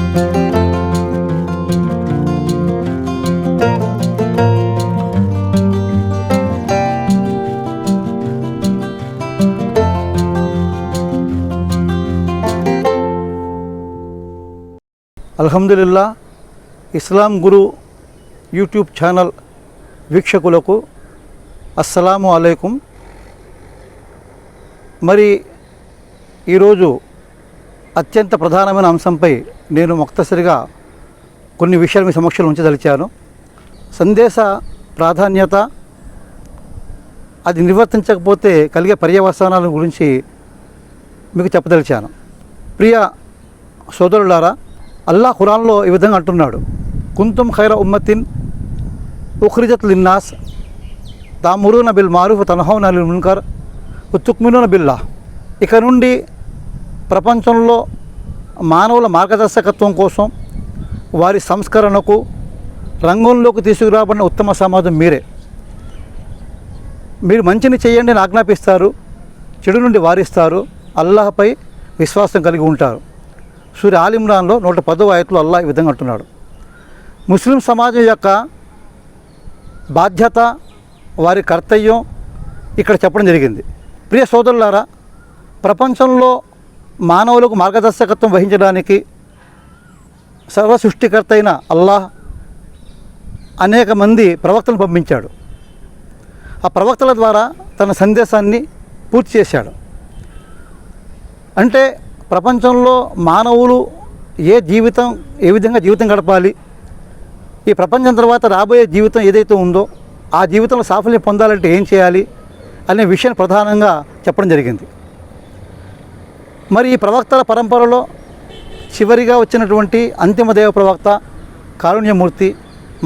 అల్హమ్దులిల్లా ఇస్లాం గురు YouTube channel వీక్షకులకు అస్సలాము అలైకుం. మరి ఈరోజు అత్యంత ప్రధానమైన అంశంపై నేను ముక్తసరిగా కొన్ని విషయాలు మీ సమక్షంలో ఉంచదలిచాను. సందేశ ప్రాధాన్యత, అది నిర్వర్తించకపోతే కలిగే పర్యవసానాల గురించి మీకు చెప్పదలిచాను. ప్రియ సోదరులారా, అల్లాహ్ ఖురాన్లో ఈ విధంగా అంటున్నాడు, కుంతుం ఖైర ఉమ్మతిన్ ఉఖ్రిజత్ లిన్నాస్ తామురూన బిల్ మారూఫ్ తన్హౌన అనిల్ మున్కర్ తుక్మినూన బిల్లాహ్. ఇక నుండి ప్రపంచంలో మానవుల మార్గదర్శకత్వం కోసం, వారి సంస్కరణకు, రంగంలోకి తీసుకురాబడిన ఉత్తమ సమాజం మీరే. మీరు మంచిని చేయండి అని ఆజ్ఞాపిస్తారు, చెడు నుండి వారిస్తారు, అల్లాహపై విశ్వాసం కలిగి ఉంటారు. సూర్య ఆల్ ఇమ్రాన్లో 110వ ఆయతలో అల్లాహ్ ఈ విధంగా అంటున్నాడు. ముస్లిం సమాజం యొక్క బాధ్యత, వారి కర్తవ్యం ఇక్కడ చెప్పడం జరిగింది. ప్రియ సోదరులారా, ప్రపంచంలో మానవులకు మార్గదర్శకత్వం వహించడానికి సర్వ సృష్టికర్త అయిన అల్లాహ్ అనేక మంది ప్రవక్తలను పంపించాడు. ఆ ప్రవక్తల ద్వారా తన సందేశాన్ని పూర్తి చేశాడు. అంటే ప్రపంచంలో మానవులు ఏ విధంగా జీవితం గడపాలి, ఈ ప్రపంచం తర్వాత రాబోయే జీవితం ఏదైతే ఉందో ఆ జీవితంలో సాఫల్యం పొందాలంటే ఏం చేయాలి అనే విషయాన్ని ప్రధానంగా చెప్పడం జరిగింది. మరి ఈ ప్రవక్తల పరంపరలో చివరిగా వచ్చినటువంటి అంతిమ దేవ ప్రవక్త, కారుణ్యమూర్తి,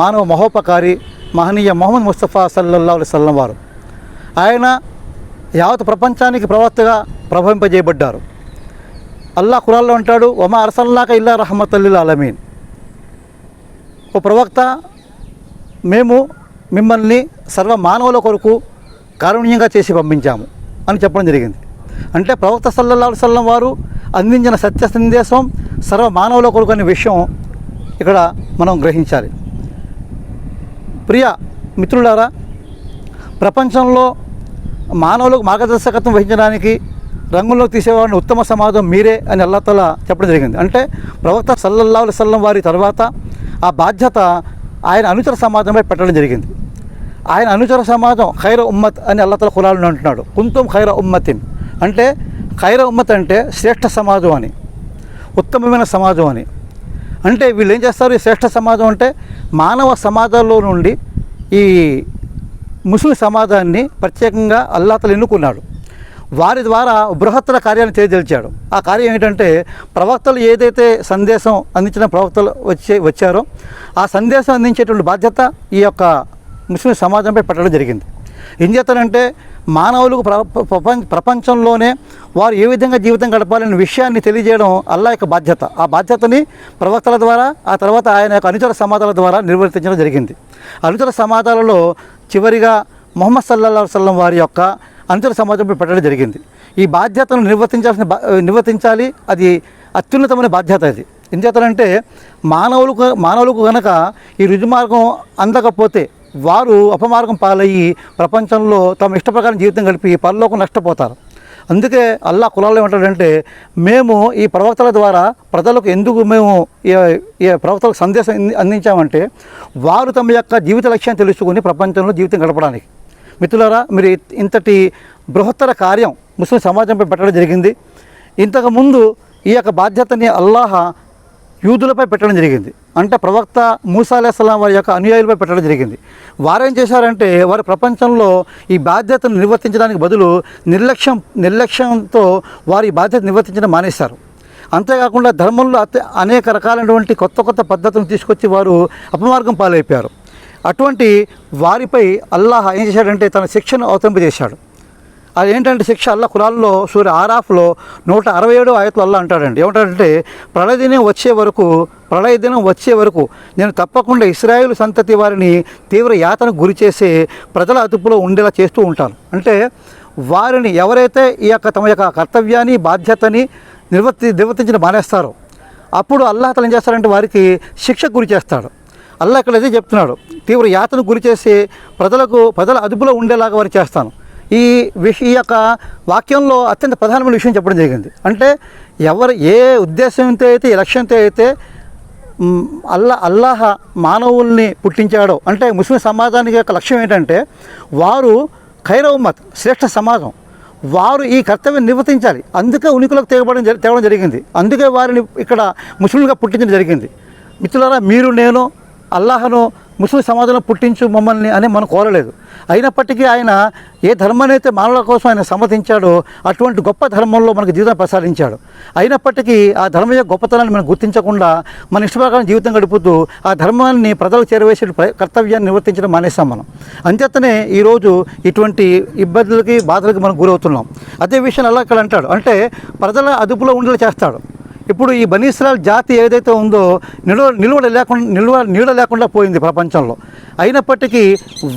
మానవ మహోపకారి, మహనీయ మొహమ్మద్ ముస్తఫా సల్లల్లాహు అలైహి వసల్లం వారు, ఆయన యావత్ ప్రపంచానికి ప్రవక్తగా ప్రభవింపజేయబడ్డారు. అల్లాహ్ ఖురాన్లో అంటాడు, వమా అర్సల్నాక ఇల్లా రహమతల్ లిల్ ఆలమీన్. ఓ ప్రవక్త, మేము మిమ్మల్ని సర్వ మానవుల కొరకు కారుణ్యంగా చేసి పంపించాము అని చెప్పడం జరిగింది. అంటే ప్రవక్త సల్లల్లాహు అలైహి వసల్లం వారు అందించిన సత్య సందేశం సర్వ మానవుల కొరకు అనే విషయం ఇక్కడ మనం గ్రహించాలి. ప్రియ మిత్రులారా, ప్రపంచంలో మానవులకు మార్గదర్శకత్వం వహించడానికి, రంగుల్లోకి తీసేవాడిని ఉత్తమ సమాజం మీరే అని అల్లాహ్ తఆలా చెప్పడం జరిగింది. అంటే ప్రవక్త సల్లల్లాహు అలైహి వసల్లం వారి తర్వాత ఆ బాధ్యత ఆయన అనుచర సమాజంపై పెట్టడం జరిగింది. ఆయన అనుచర సమాజం ఖైర ఉమ్మత్ అని అల్లాహ్ తఆలా ఖురాన్లో అంటున్నాడు, కుంతుం ఖైర ఉమ్మతిన్. అంటే ఖైర ఉమ్మత్ అంటే శ్రేష్ఠ సమాజం అని, ఉత్తమమైన సమాజం అని. అంటే వీళ్ళు ఏం చేస్తారు? ఈ శ్రేష్ఠ సమాజం అంటే మానవ సమాజంలో నుండి ఈ ముస్లిం సమాజాన్ని ప్రత్యేకంగా అల్లాహ్ తఆలా ఎన్నుకున్నాడు. వారి ద్వారా బృహత్తర కార్యాలను చేయదలిచాడు. ఆ కార్యం ఏంటంటే, ప్రవక్తలు ఏదైతే సందేశం అందించిన ప్రవక్తలు వచ్చారో ఆ సందేశం అందించేటువంటి బాధ్యత ఈ యొక్క ముస్లిం సమాజంపై పెట్టడం జరిగింది. ఏం చేస్తారంటే, మానవులకు ప్రపంచంలోనే వారు ఏ విధంగా జీవితం గడపాలనే విషయాన్ని తెలియజేయడం అల్లాహ్ యొక్క బాధ్యత. ఆ బాధ్యతని ప్రవక్తల ద్వారా, ఆ తర్వాత ఆయన యొక్క అనుచర సమాజాల ద్వారా నిర్వర్తించడం జరిగింది. అనుచర సమాజాలలో చివరిగా మొహమ్మద్ సల్లల్లాహు అలైహి వసల్లం వారి యొక్క అనుచర సమాజంపై పెట్టడం జరిగింది. ఈ బాధ్యతను నిర్వర్తించాలి. అది అత్యున్నతమైన బాధ్యత. అది ఏం చేస్తారంటే, మానవులకు కనుక ఈ రుజుమార్గం అందకపోతే వారు అపమార్గం పాలయ్యి ప్రపంచంలో తమ ఇష్ట ప్రకారం జీవితం గడిపి పరలోకం నష్టపోతారు. అందుకే అల్లాహ్ ఖురాన్లో ఏమంటాడంటే, మేము ఈ ప్రవక్తల ద్వారా ప్రజలకు ఎందుకు మేము ఈ ప్రవక్తలకు సందేశం అందించామంటే, వారు తమ యొక్క జీవిత లక్ష్యాన్ని తెలుసుకుని ప్రపంచంలో జీవితం గడపడానికి. మిత్రులారా, మీరు ఇంతటి బృహత్తర కార్యం ముస్లిం సమాజంపై పెట్టడం జరిగింది. ఇంతకుముందు ఈ యొక్క బాధ్యతని అల్లాహ్ యూదులపై పెట్టడం జరిగింది. అంటే ప్రవక్త మూసా అలైహిస్సలాం వారి యొక్క అనుయాయులపై పెట్టడం జరిగింది. వారేం చేశారంటే, వారి ప్రపంచంలో ఈ బాధ్యతను నిర్వర్తించడానికి బదులు నిర్లక్ష్యంతో వారి బాధ్యత నిర్వర్తించడం మానేశారు. అంతేకాకుండా ధర్మంలో అనేక రకాలైనటువంటి కొత్త పద్ధతులను తీసుకొచ్చి వారు అపమార్గం పాలైపోయారు. అటువంటి వారిపై అల్లాహ్ ఏం చేశాడంటే, తన శిక్షను అవతరింపజేశాడు. అది ఏంటంటే శిక్ష, అల్లాహ్ ఖురాన్లో సూరహ్ ఆరాఫ్లో 167వ ఆయతలో అల్లాహ్ అంటాడండి, ఏమంటాడంటే, ప్రళయ దినం వచ్చే వరకు నేను తప్పకుండా ఇశ్రాయేలు సంతతి వారిని తీవ్ర యాతనకు గురి చేసే ప్రజల అదుపులో ఉండేలా చేస్తూ ఉంటాను. అంటే వారిని ఎవరైతే ఈ యొక్క తమ యొక్క కర్తవ్యాన్ని, బాధ్యతని నిర్వర్తించడం మానేస్తారో అప్పుడు అల్లాహ్ తఆలా ఏం చేస్తాడంటే వారికి శిక్షకు గురి చేస్తాడు. అల్లాహ్ ఇక్కడ అదే చెప్తున్నాడు, తీవ్ర యాతనకు గురి చేసి ప్రజల అదుపులో ఉండేలాగా వారు చేస్తాను. ఈ యొక్క వాక్యంలో అత్యంత ప్రధానమైన విషయం చెప్పడం జరిగింది. అంటే ఎవరు ఏ ఉద్దేశంతో అయితే, ఏ లక్ష్యంతో అయితే అల్లాహ్ మానవుల్ని పుట్టించాడో, అంటే ముస్లిం సమాజానికి యొక్క లక్ష్యం ఏంటంటే వారు ఖైర ఉమ్మత్, శ్రేష్ఠ సమాజం, వారు ఈ కర్తవ్యం నిర్వర్తించాలి. అందుకే ఉనికిలోకి తేవడం జరిగింది. అందుకే వారిని ఇక్కడ ముస్లింలుగా పుట్టించడం జరిగింది. మిత్రులారా, మీరు నేను అల్లాహను ముస్లిం సమాజంలో పుట్టించు మమ్మల్ని అని మనం కోరలేదు. అయినప్పటికీ ఆయన ఏ ధర్మాన్ని అయితే మానవుల కోసం ఆయన సమ్మతించాడో అటువంటి గొప్ప ధర్మంలో మనకు జీవితం ప్రసాదించాడు. అయినప్పటికీ ఆ ధర్మం యొక్క గొప్పతనాన్ని మనం గుర్తించకుండా మన ఇష్టప్రకారం జీవితం గడుపుతూ ఆ ధర్మాన్ని ప్రజలకు చేరవేసే కర్తవ్యాన్ని నిర్వర్తించడం మానేస్తాం మనం. అంచేతనే ఈరోజు ఇటువంటి ఇబ్బందులకి, బాధలకి మనం గురవుతున్నాం. అదే విషయం అల్లాహ్ ఇక్కడ అంటాడు, అంటే ప్రజల అదుపులో ఉండేలా చేస్తాడు. ఇప్పుడు ఈ బనీ ఇస్రాయిల్ జాతి ఏదైతే ఉందో నీడ లేకుండా పోయింది ప్రపంచంలో. అయినప్పటికీ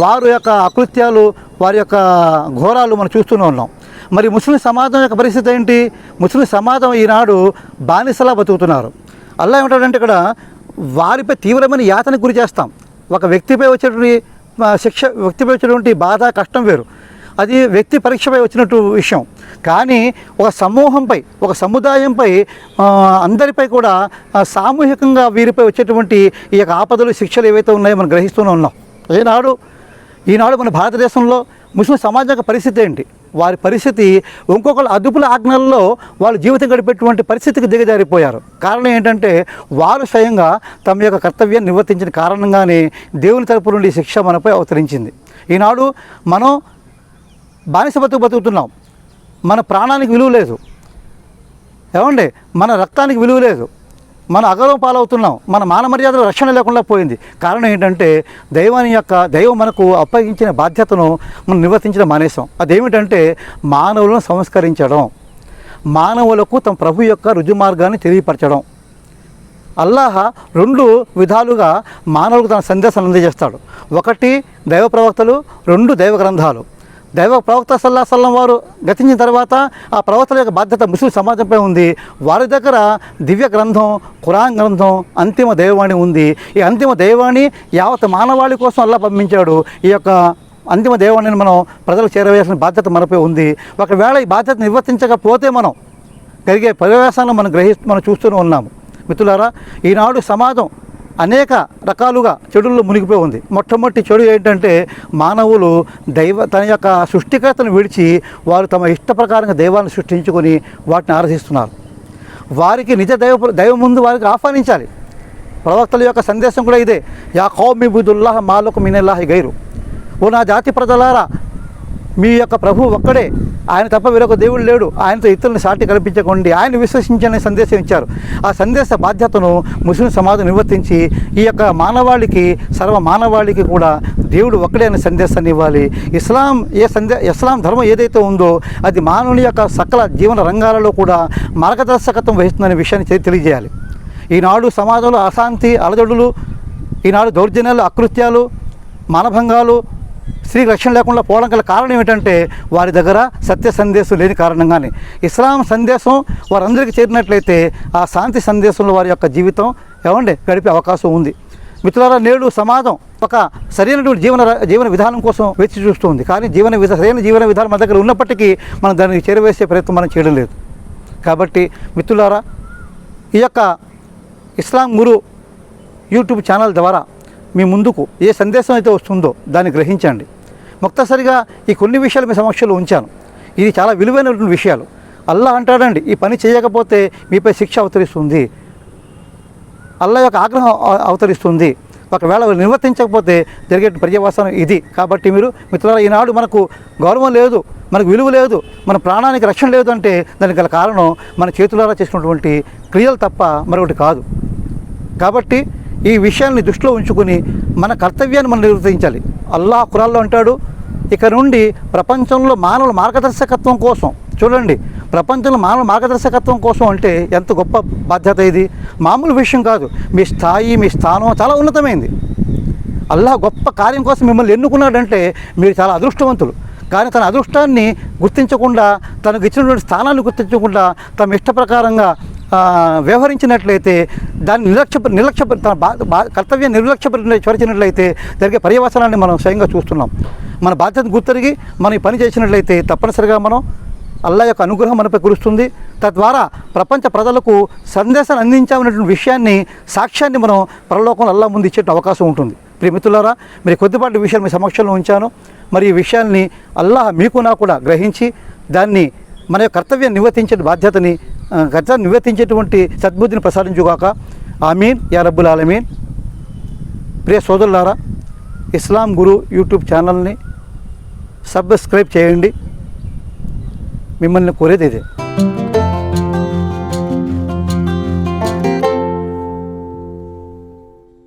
వారి యొక్క అకృత్యాలు, వారి యొక్క ఘోరాలు మనం చూస్తూనే ఉన్నాం. మరి ముస్లిం సమాజం యొక్క పరిస్థితి ఏంటి? ముస్లిం సమాజం ఈనాడు బానిసలా బతుకుతున్నారు. అల్లాహ్ ఏమంటాడంటే ఇక్కడ వారిపై తీవ్రమైన యాతనకు గురి చేస్తాం. ఒక వ్యక్తిపై వచ్చేటువంటి శిక్ష, వ్యక్తిపై వచ్చేటువంటి బాధ, కష్టం వేరు, అది వ్యక్తి పరీక్షపై వచ్చినట్టు విషయం. కానీ ఒక సమూహంపై, ఒక సముదాయంపై, అందరిపై కూడా సామూహికంగా వీరిపై వచ్చేటువంటి ఈ యొక్క ఆపదలు, శిక్షలు ఏవైతే ఉన్నాయో మనం గ్రహిస్తూనే ఉన్నాం. ఈనాడు మన భారతదేశంలో ముస్లిం సమాజం యొక్క పరిస్థితి ఏంటి? వారి పరిస్థితి ఇంకొకళ్ళ అదుపుల ఆజ్ఞల్లో వాళ్ళు జీవితం గడిపేటువంటి పరిస్థితికి దిగజారిపోయారు. కారణం ఏంటంటే వారు స్వయంగా తమ యొక్క కర్తవ్యాన్ని నిర్వర్తించిన కారణంగానే దేవుని తరపు నుండి శిక్ష మనపై అవతరించింది. ఈనాడు మనం బానిస బతుకుతున్నాం. మన ప్రాణానికి విలువ లేదు, ఏమండి, మన రక్తానికి విలువ లేదు, మన అగౌరవం పాలవుతున్నాం, మన మాన మర్యాదలు రక్షణ లేకుండా పోయింది. కారణం ఏంటంటే దైవం మనకు అప్పగించిన బాధ్యతను మనం నిర్వర్తించడం మానేసాం. అదేమిటంటే మానవులను సంస్కరించడం, మానవులకు తమ ప్రభు యొక్క రుజుమార్గాన్ని తెలియపరచడం. అల్లాహ్ రెండు విధాలుగా మానవులకు తన సందేశాన్ని అందజేస్తాడు. ఒకటి దైవ ప్రవక్తలు, రెండు దైవ గ్రంథాలు. దైవ ప్రవక్త సల్లల్లాహు అలైహి వసల్లం వారు గతించిన తర్వాత ఆ ప్రవక్తల యొక్క బాధ్యత ముస్లిం సమాజంపై ఉంది. వారి దగ్గర దివ్య గ్రంథం, ఖురాన్ గ్రంథం, అంతిమ దైవవాణి ఉంది. ఈ అంతిమ దైవవాణి యావత్ మానవాళి కోసం అల్లాహ్ పంపించాడు. ఈ యొక్క అంతిమ దైవవాణిని మనం ప్రజలకు చేరవేయాల్సిన బాధ్యత మనపై ఉంది. ఒకవేళ ఈ బాధ్యత నిర్వర్తించకపోతే మనం కలిగే పర్యవసానం మనం చూస్తూనే ఉన్నాము. మిత్రులారా, ఈనాడు సమాజం అనేక రకాలుగా చెడుల్లో మునిగిపోయి ఉంది. మొట్టమొదటి చెడు ఏంటంటే మానవులు తన యొక్క సృష్టికర్తను విడిచి వారు తమ ఇష్ట ప్రకారంగా దైవాన్ని సృష్టించుకొని వాటిని ఆరాధిస్తున్నారు. వారికి నిజ దైవం ముందు వారికి ఆహ్వానించాలి. ప్రవక్తల యొక్క సందేశం కూడా ఇదే, యా కౌమి ఇబుదుల్లాహ్ మాలకుమ్ మినల్లాహి గైరు. ఓ నా జాతి ప్రజలారా, మీ యొక్క ప్రభు ఒక్కడే, ఆయన తప్ప వేరొక దేవుడు లేడు, ఆయనతో ఇతరులను సాటి కల్పించకండి, ఆయన విశ్వసించని సందేశం ఇచ్చారు. ఆ సందేశ బాధ్యతను ముస్లిం సమాజం నిర్వర్తించి ఈ యొక్క సర్వ మానవాళికి కూడా దేవుడు ఒక్కడే అనే సందేశాన్ని ఇవ్వాలి. ఇస్లాం ధర్మం ఏదైతే ఉందో అది మానవుని యొక్క సకల జీవన రంగాలలో కూడా మార్గదర్శకత్వం వహిస్తుందనే విషయాన్ని తెలియజేయాలి. ఈనాడు సమాజంలో అశాంతి, అలజడులు, ఈనాడు దౌర్జన్యాలు, అకృత్యాలు, మానభంగాలు, స్త్రీ రక్షణ లేకుండా పోవడం గల కారణం ఏమిటంటే వారి దగ్గర సత్య సందేశం లేని కారణంగానే. ఇస్లాం సందేశం వారందరికీ చేరినట్లయితే ఆ శాంతి సందేశంలో వారి యొక్క జీవితం గడిపే అవకాశం ఉంది. మిత్రులారా, నేడు సమాజం ఒక సరైనటువంటి జీవన విధానం కోసం వేచి చూస్తుంది. కానీ సరైన జీవన విధానం మన దగ్గర ఉన్నప్పటికీ మనం దాన్ని చేరవేసే ప్రయత్నం మనం చేయడం లేదు. కాబట్టి మిత్రులారా, ఈ యొక్క ఇస్లాం గురు యూట్యూబ్ ఛానల్ ద్వారా మీ ముందుకు ఏ సందేశం అయితే వస్తుందో దాన్ని గ్రహించండి. ముక్తసరిగా ఈ కొన్ని విషయాలు మీ సమక్షంలో ఉంచాను. ఇది చాలా విలువైనటువంటి విషయాలు. అల్లాహ్ అంటాడండి, ఈ పని చేయకపోతే మీపై శిక్ష అవతరిస్తుంది, అల్లాహ్ యొక్క ఆగ్రహం అవతరిస్తుంది, ఒకవేళ నిర్వర్తించకపోతే జరిగే పర్యవసానం ఇది. కాబట్టి మీరు మిత్రులారా, ఈనాడు మనకు గౌరవం లేదు, మనకు విలువ లేదు, మన ప్రాణానికి రక్షణ లేదు అంటే దానికి గల కారణం మన చేతులారా చేసుకున్నటువంటి క్రియలు తప్ప మరొకటి కాదు. కాబట్టి ఈ విషయాన్ని దృష్టిలో ఉంచుకుని మన కర్తవ్యాన్ని మనం నిర్వర్తించాలి. అల్లాహ్ ఖురాన్లో అంటాడు, ఇక నుండి ప్రపంచంలో మానవుల మార్గదర్శకత్వం కోసం, చూడండి, ప్రపంచంలో మానవుల మార్గదర్శకత్వం కోసం అంటే ఎంత గొప్ప బాధ్యత ఇది, మామూలు విషయం కాదు. మీ స్థాయి, మీ స్థానం చాలా ఉన్నతమైంది. అల్లాహ్ గొప్ప కార్యం కోసం మిమ్మల్ని ఎన్నుకున్నాడంటే మీరు చాలా అదృష్టవంతులు. కానీ తన అదృష్టాన్ని గుర్తించకుండా, తనకు ఇచ్చినటువంటి స్థానాన్ని గుర్తించకుండా తమ ఇష్ట ప్రకారంగా వ్యవహరించినట్లయితే దాన్ని కర్తవ్యాన్ని నిర్లక్ష్యపరిచినట్లయితే జరిగే పర్యవసనాన్ని మనం స్వయంగా చూస్తున్నాం. మన బాధ్యత గుర్తెరిగి మనం ఈ పని చేసినట్లయితే తప్పనిసరిగా మనం అల్లా యొక్క అనుగ్రహం మనపై కురుస్తుంది. తద్వారా ప్రపంచ ప్రజలకు సందేశాన్ని అందించామనేటువంటి విషయాన్ని, సాక్ష్యాన్ని మనం పరలోకంలో అల్లా ముందు ఇచ్చే అవకాశం ఉంటుంది. ప్రియమిత్రులారా, మరి కొద్దిపాటి విషయాలు మీ సమక్షంలో ఉంచాను. మరి ఈ విషయాల్ని అల్లాహ్ మీకు నాకు కూడా గ్రహించి దాన్ని మన యొక్క కర్తవ్యాన్ని నిర్వర్తించేటువంటి సద్బుద్ధిని ప్రసాదించుగాక. ఆమీన్ యా రబ్బుల్ ఆలమీన్. ప్రియ సోదరులారా, ఇస్లాం గురు యూట్యూబ్ ఛానల్ని సబ్స్క్రైబ్ చేయండి. మిమ్మల్ని కోరేది ఇదే.